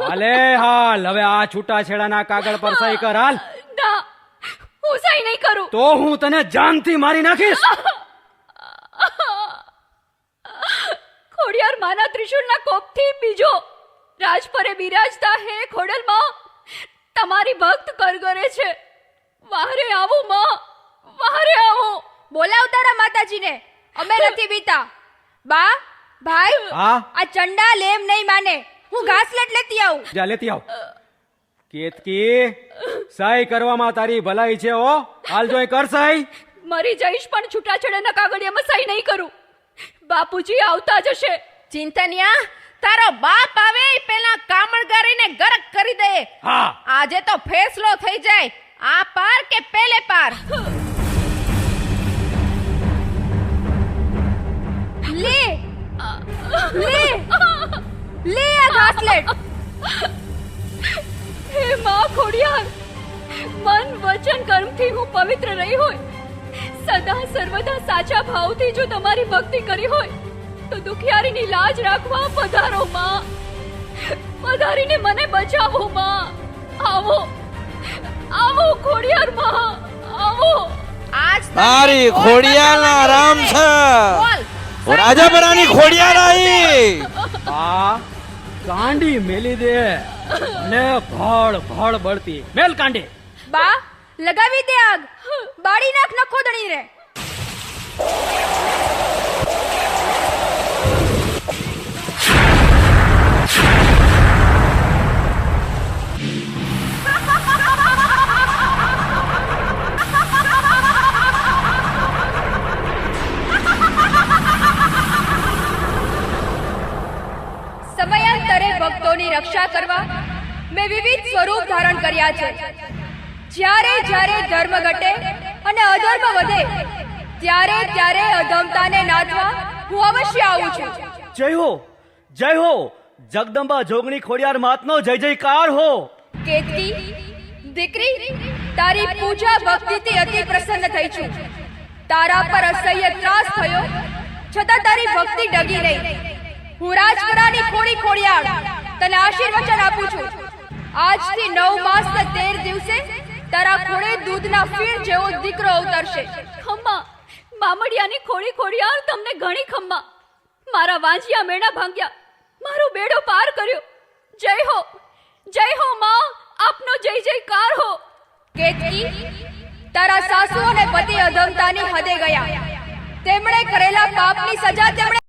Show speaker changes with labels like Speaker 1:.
Speaker 1: હાલે હાલ, હવે આ છૂટાછેડાના કાગળ પર સહી કર હાલ.
Speaker 2: ના, હું સહી નહીં કરું.
Speaker 1: તો હું તને જાનથી મારી નાખીશ.
Speaker 2: ખોડિયાર માના ત્રિશુળના કોપથી બીજો રાજપરે બિરાજતા હે ખોડલમાં તમારી ભક્ત કરગરે છે. વારે આવો માં, વારે આવો.
Speaker 3: બોલાવ તારા માતાજીને, અમે નથી બીતા. બા, ભાઈ,
Speaker 1: હા
Speaker 3: આ ચંડાલ એમ નહીં માને. હું ઘાસલેટ લેતી આવું.
Speaker 1: જા લેતી આવ. કેતકી, સહી કરવામાં તારી ભલાઈ છે હો. હાલ જોઈ કર સહી.
Speaker 2: મરી જઈશ પણ છૂટાછેડાના કાગળિયામાં સહી નહીં કરું. બાપુજી આવતા જ હશે.
Speaker 3: ચિંતનિયા, તારો બાપ આવે ઈ પેલા કામણગારીને ગરક કરી દે.
Speaker 1: હા
Speaker 3: આજે તો ફેસલો થઈ જાય, આ પાર કે પેલે પાર. લે લે લે આ ઘાસલેટ.
Speaker 2: હે માં ખોડિયાર, મન વચન કર્મથી હું પવિત્ર રહી હોય, સદા સર્વદા સાચા ભાવથી જો તમારી ભક્તિ કરી હોય, તો દુખિયારીની લાજ રાખવા પધારો માં. પધારીને મને બચાવો માં. આવો આવો ખોડિયાર માં, આવો.
Speaker 3: આજ
Speaker 4: તારી ખોડિયાના રામ છે.
Speaker 3: બોલ.
Speaker 4: રાજાપરાની ખોડિયાર આવી.
Speaker 1: આ કાંડી મેલી દે ને ભળ ભળ બળતી મેલ કાંડી.
Speaker 3: બા, લગાવી દે આગ. બાળી નાખ નખોદણી રે. સમયાંતરે ભક્તોની રક્ષા કરવા મેં વિવિધ સ્વરૂપ ધારણ કર્યા છે. જ્યારે જ્યારે ધર્મ ઘટે અને અધર્મ વધે, ત્યારે ત્યારે અધમતાને નાથવા હું અવશ્ય આવું છું.
Speaker 1: જય હો, જય હો, જગદંબા જોગણી ખોડિયાર માતનો જય જયકાર હો.
Speaker 3: કેતકી, દીકરી, તારી પૂજા ભક્તિથી અતિ પ્રસન્ન થઈ છું. તારા પર અસહ્ય ત્રાસ થયો છતાં તારી ભક્તિ ડગી નહીં. હું રાજપરાની ખોડિયાર તને આશીર્વચન આપું છું. આજથી 9 માસ ને 13 દિવસે તારા ખોળે દૂધના ફીણ જેવો દીકરો અવતરશે.
Speaker 2: ખમ્મા, મામડિયાની ખોડિયાર તમને ઘણી ખમ્મા. મારા વાંજિયા મેણા ભાંગ્યા, મારો બેડો પાર કર્યો. જય હો માં, આપનો જય જયકાર હો.
Speaker 3: કેતકી, તારા સાસુ અને પતિ અધમતાની હદે ગયા. તેમણે કરેલા પાપની સજા તેમણે